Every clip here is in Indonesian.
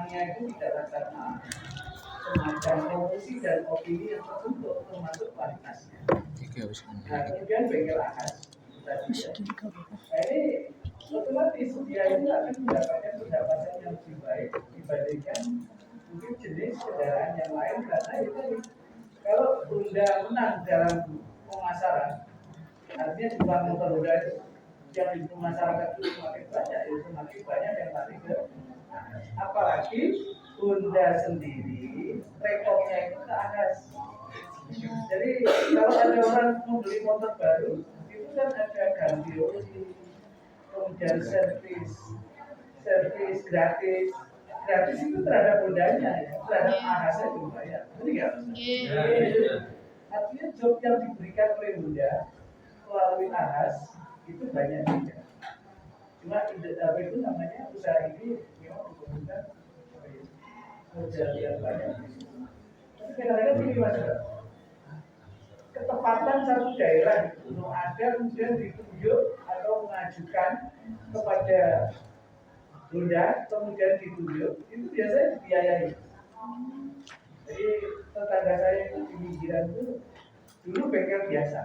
orangnya itu tidak karena semacam promosi dan opini yang terbentuk termasuk kualitasnya. Nah, kemudian bengkel ahas tadi ya. Nah, ini otomatis dia itu akan mendapatkan pendapatan yang lebih baik dibandingkan mungkin jenis kendaraan yang lain karena itu kalau Honda menang dalam pemasaran, artinya jumlah motor Honda itu yang di masyarakat itu semakin banyak, itu semakin banyak yang lari ke apalagi Honda sendiri rekomnya itu ke atas. Jadi kalau ada orang membeli motor baru itu kan ada ganti oli, kemudian servis gratis itu terhadap Hondanya ya, terhadap ahasnya juga ya, betul nggak? Artinya job yang diberikan oleh Honda melalui ahas itu banyak juga. Cuma apa itu namanya usaha ini memang membutuhkan modal yang banyak. Tapi kadang-kadang begini Mas, ketepatan satu daerah itu ada kemudian ditunjuk atau mengajukan kepada Honda kemudian ditunjuk itu biasanya dibiayai. Jadi tetangga saya itu di pinggiran itu dulu bengkel biasa.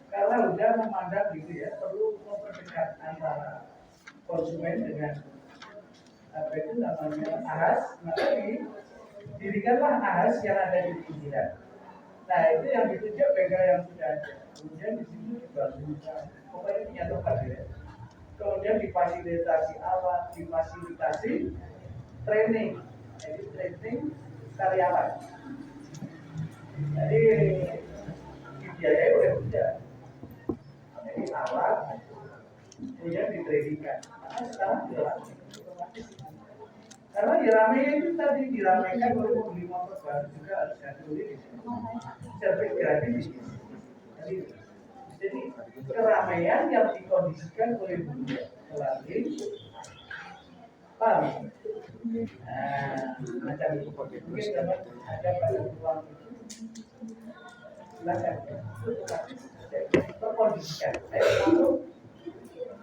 Karena Honda memandang gitu ya perlu memperdekat antara konsumen dengan apa itu namanya ahas, maka didirikanlah ahas yang ada di pinggiran. Nah itu yang ditunjuk bengkel yang sudah ada. Kemudian di situ dibangun, pokoknya punya tempat ya. Kemudian difasilitasi alat, difasilitasi training, jadi training karyawan. Jadi dibiayai oleh Honda. Jadi alat, kemudian ditrainingkan. Karena sekarang jelas otomatis. Karena diramaikan itu tadi diramaikan oleh pembeli motor baru juga harus ganti di sini. Servis gratis. Jadi keramaian yang dikondisikan oleh Honda melalui paham? Nah, macam itu. Mungkin dapat ada pada ruang itu. Silakan. Terkondisikan.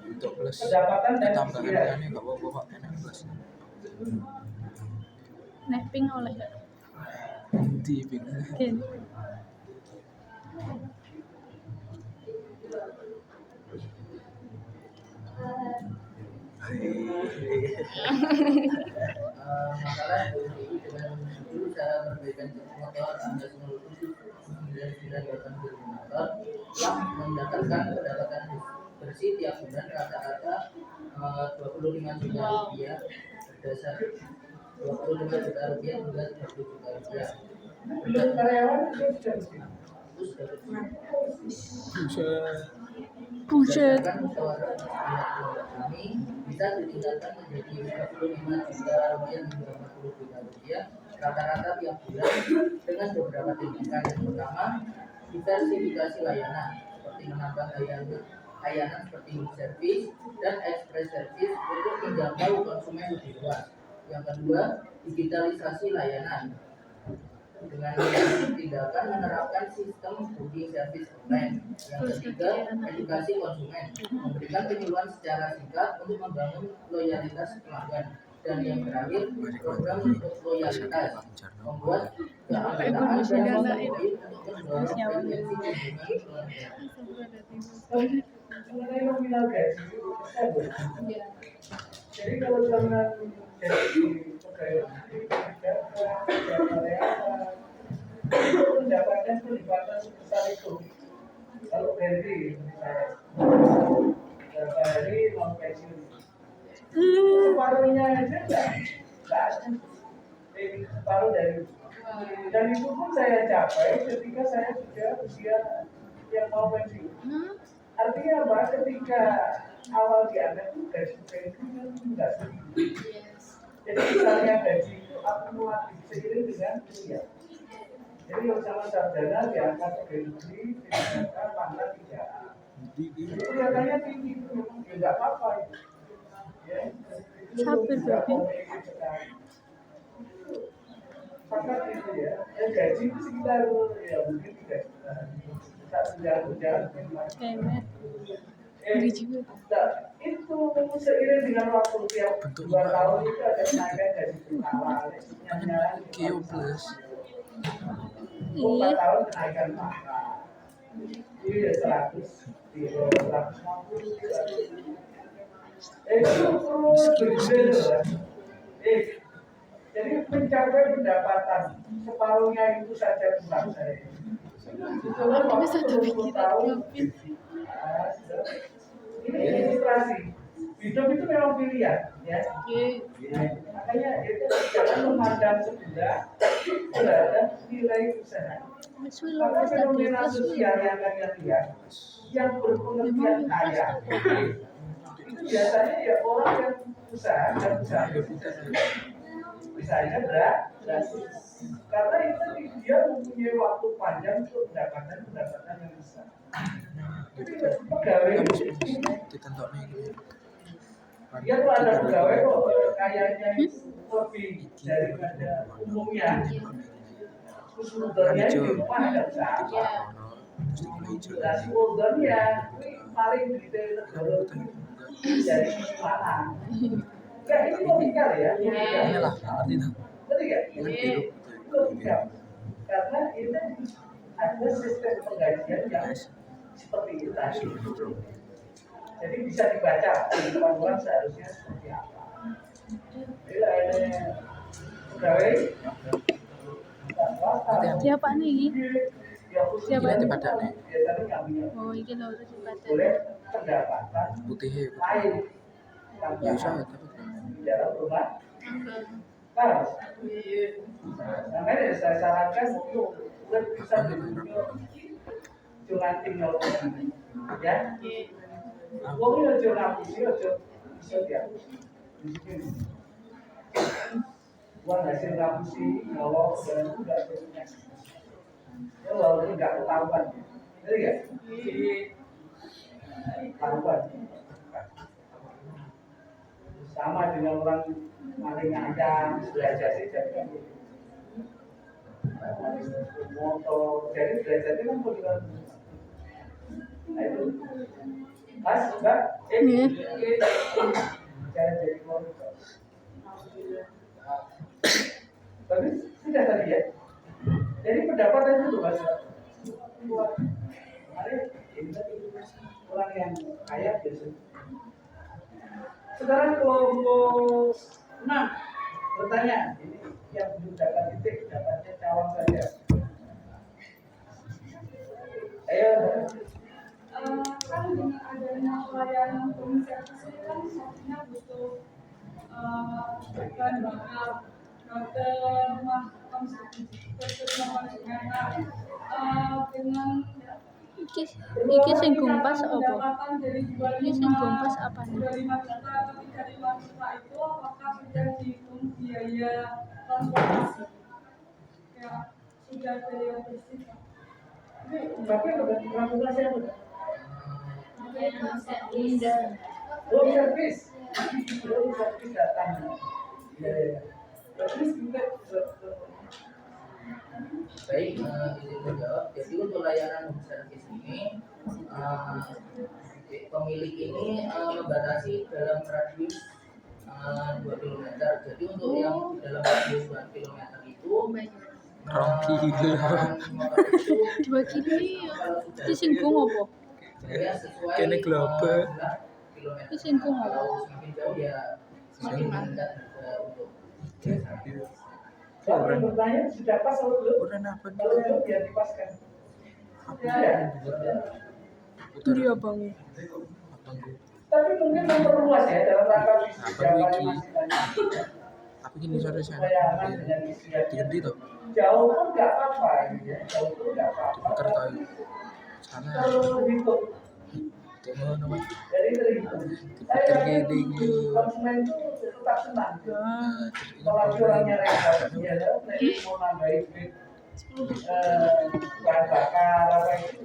Untuk plus pendapatan dan tambahan ini nggak apa-apa Pak, enak plus. Nek ping oleh Di ping. Masalah itu dengan dulu cara perbaikan motor Anda 99 motor yang mendatangkan pendapatan bersih tiap bulan rata-rata 25 juta rupiah berdasar 25 juta rupiah hingga 30 juta rupiah. Untuk karyawan itu Buset. Berdasarkan musyawarah kami bisa ditingkatkan menjadi 35 juta rupiah hingga 40 juta rupiah rata-rata tiap bulan dengan beberapa tindakan. Yang pertama, diversifikasi layanan seperti menambah layanan seperti service dan express service untuk menjangkau konsumen lebih luas. Yang kedua, digitalisasi layanan dengan tindakan menerapkan sistem booking service online. Yang ketiga, edukasi konsumen, memberikan penyuluhan secara singkat untuk membangun loyalitas pelanggan. Dan yang terakhir, program untuk loyalitas, membuat keanggotaan dan strategi untuk mendorong tendensi kunjungan pelanggan. mengenai nominal gaji itu jadi kalau zaman gaji pegawai karyawan itu mendapatkan pelibatan sebesar itu. Kalau gaji misalnya berapa hari mau pensiun separuhnya aja enggak ada separuh dari dan itu pun saya capai ketika saya sudah usia yang mau pensiun. Artinya apa? Ketika awal diangkat itu gaji pensiun enggak sedikit. Jadi misalnya gaji itu akumulatif seiring dengan usia. Jadi kalau sama sarjana diangkat pegawai negeri, diangkat pangkat 3A. Itu kelihatannya tinggi itu memang enggak apa-apa itu. Ya, itu Sabar, Babi. Pakat itu ya, gaji itu sekitar ya mungkin 3 juta. Jalan Kemet. itu seiring dengan waktu tiap 2 tahun itu ada kenaikan gaji per tahun. Nyala-nyala di Kio plus. Oh, 4 Iya. tahun kenaikan pangkat. Ini udah 100, 150. Itu perlu bergede loh. Jadi mencapai pendapatan separuhnya itu saja kurang saya. Itu Ada waktu bisa 20 tahun. tapi Ah, sudah. Ini ilustrasi. Hidup itu memang pilihan, ya. Makanya itu jangan memandang sebelah terhadap nilai usaha. Karena fenomena sosial yang kalian lihat, yang berpengertian kaya, itu biasanya ya orang yang usaha dan usaha misalnya berhasil. Karena itu dia mempunyai waktu panjang untuk pendapatan yang besar. Pegawai itu Ditentoknya gitu. dia tuh ada pegawai kok kayaknya itu lebih daripada umumnya. Sultannya di rumah ada usaha. Nah, sultannya ini paling detail negara dari mana? Enggak, ini logika ya. Inilah arti itu. Betul ya? Ini logika. Karena ini ada sistem penggajian yang seperti itu tadi. Jadi bisa dibaca panduan seharusnya seperti apa. Bila ada pegawai, siapa nih? Siapa Ini nih? padane. biasanya kami Oh, ini loh dibaca. boleh pendapatan Putihnya. lain Ya bisa tambahan tapi di dalam rumah tangga. Makanya saya sarankan untuk bisa jangan tinggal ya. Wong yo aja ngapusi aja bisa dihapusi. Uang hasil ngapusi kalau dan enggak punya. Ya walaupun enggak ketahuan. Jadi ya. Ketahuan. Sama dengan orang maling ayam belajar sih jadi motor jadi belajar itu kan bukan. Nah itu Mas, Mbak, Iya. jangan jadi monitor. Tapi sudah tadi ya. Jadi pendapatan itu Mas. Mari ini orang yang kaya biasanya. Sekarang kelompok 6 bertanya, ini yang belum dapat titik, dapatnya cawang saja. Ayo. Kan dengan adanya pelayanan home service ini kan satunya butuh bahan bakar ke rumah konsumsi dengan Iki sing gumpas apa? pendapatan dari Iki sing gumpas apa nih? 25 juta atau 35 juta itu apakah sudah dihitung biaya transportasi? Ya, sudah biaya bersih. Tapi transportasi apa? Indah. Home service. Home service datang. Iya. Terus juga Baik, izin menjawab. Jadi untuk layanan home service ini, pemilik ini membatasi dalam radius 2 km. Jadi untuk yang di dalam radius 2 km itu, Dua kilo ya. Iki sing gum apa? Kene global. Iki sing gum apa? Kalau semakin jauh ya semakin meningkat untuk Kalau bertanya sudah pas atau belum? Udah apa Kalau belum biar dipaskan. Ya. Dia bang. Tapi mungkin memperluas ya dalam rangka bisnis Apa yang wiki? masih banyak. Tapi gini sore saya. Bayangan dengan istilah Diganti toh. jauh pun nggak apa-apa ini ya. Jauh pun nggak apa-apa. Dibuker toh. Sana. Kalau hitung Tunggu nama. dari terhitung. Saya yakin konsumen itu tetap senang. Kalau jualannya repot, ya nanti mau nambahin bahan bakar apa itu.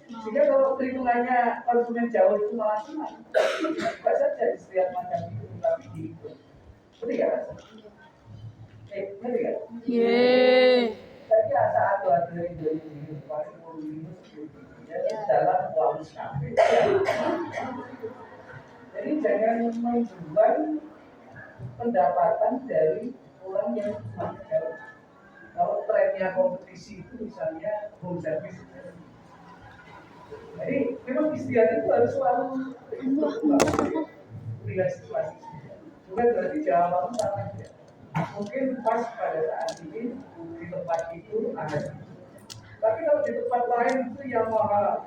Sehingga kalau perhitungannya konsumen jauh itu malah senang. Bisa saja setiap macam itu tapi dihitung. Betul ya Mas? Ngerti ya? Yeay. Tapi saat ada dari paling minus dalam kualitas kafe. Jadi jangan menjual pendapatan dari orang Kalau trennya kompetisi itu misalnya home service. Jadi memang istiadat itu harus selalu lihat situasi. Bukan berarti jawaban sama aja. Mungkin pas pada saat ini di tempat itu ada. Tapi kalau di tempat lain itu yang mahal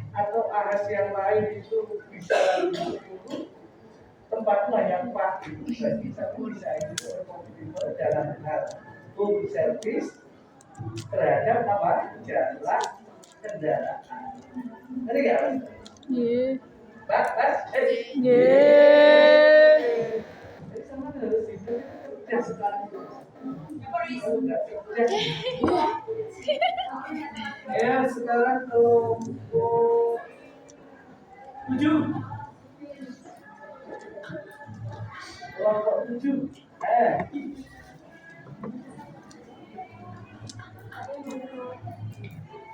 atau ahas yang lain itu bisa dulu tempatnya hanya 4 itu bisa itu kompetitor dalam hal home service terhadap apa jatah kendaraan. Ngerti nggak? Iya. Bas, Iya. jadi sama harus itu kerja sekali. Ya sekarang kelompok 7. Kelompok 7.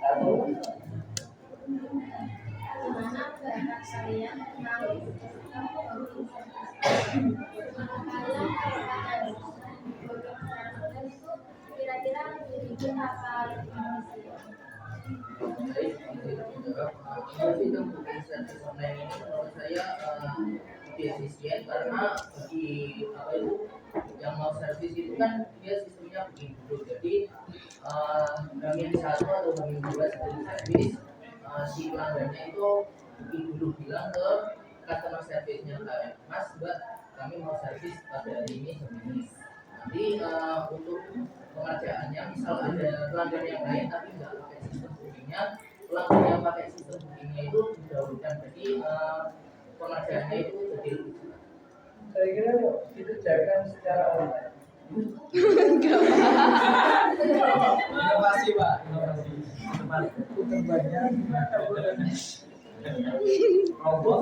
Satu. Kira-kira jadi apa? Sistem booking service online ini menurut saya lebih efisien karena bagi apa itu yang mau servis itu kan dia sistemnya booking dulu. Jadi Hamin 1 atau Hamin 2 sebelum servis si pelanggannya itu booking dulu bilang ke customer service-nya Mas Mbak kami mau servis pada hari ini jam ini. Nanti untuk pengerjaannya misal ada pelanggan yang lain tapi nggak pakai sistem bookingnya, pelanggan yang pakai sistem bookingnya itu didahulukan, jadi pengerjaannya itu jadi lebih cepat. Saya kira itu jangan secara online. Inovasi Pak, inovasi. Putar banyak. Robot,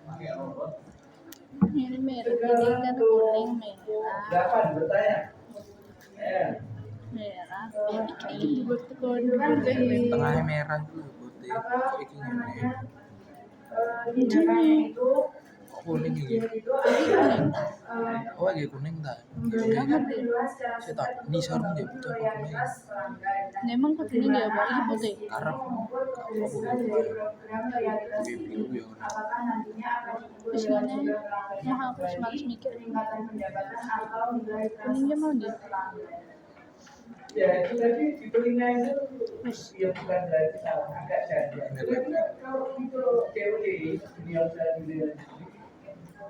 pakai robot. Ini merah ini kan kuning merah. 8 bertanya. Merah pink kuning. Tengahnya merah itu putih. Kok iki ngene? Tindakan itu Kok kuning iki? itu adalah Oh, iki kuning ta? memberikan perlindungan secara Saya tak nisor untuk nggih betul kuning. loyalitas pelanggan. Memang kuning ya, Pak. Ini putih. Karep Mengukur keberhasilan dari program loyalitas ini. ya. Apakah nantinya akan diukur Terus dengan mana? jumlah pelanggan yang Mahal, terus males baik, mikir. peningkatan pendapatan atau nilai Kuningnya mau transaksi dia. pelanggan. Ya itu tadi di telinga itu ya bukan berarti salah, agak jadian. Kira-kira kalau itu COD dunia usaha dunia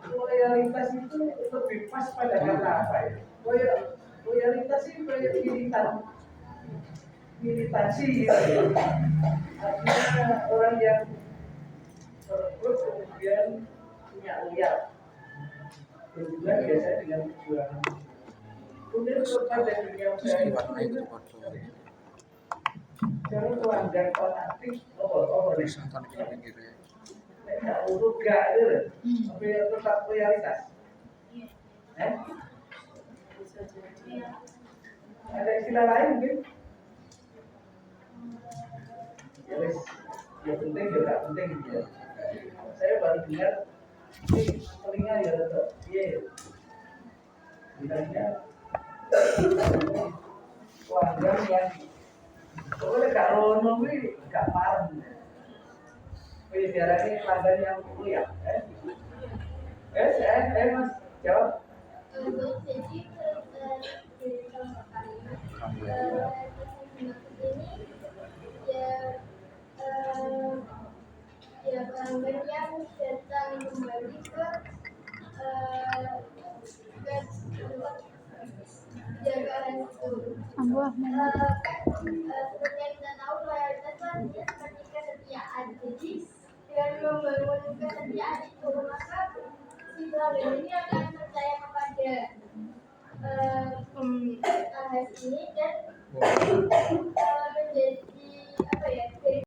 loyalitas itu lebih pas pada kata apa ya? Loyalitas itu kayak militansi gitu. Artinya orang yang terus kemudian punya loyal. Berhubungan biasanya dengan perjuangan. Kemudian pada dunia Terus usaha di itu warna itu foto. jangan pelanggan fanatik oh Terus nonton di pinggir ya. nggak urut gak itu tapi tetap loyalitas ada istilah lain mungkin ya wes ya penting ya nggak penting gitu ya saya baru dengar ini telinga ya tetap iya bilangnya pelanggan yang pokoknya gak rono kuwi gak parem. Kuwi diarani pelanggan yang loyal, Mas, jawab. Jadi dari kelompok kami ini ya pelanggan yang datang kembali ke jagaan itu. Ambah, mana? Seperti yang kita tahu loyalitas itu artinya seperti kesetiaan. Jadi dengan membangun kesetiaan itu maka si pelanggan ini akan percaya kepada ahas ini dan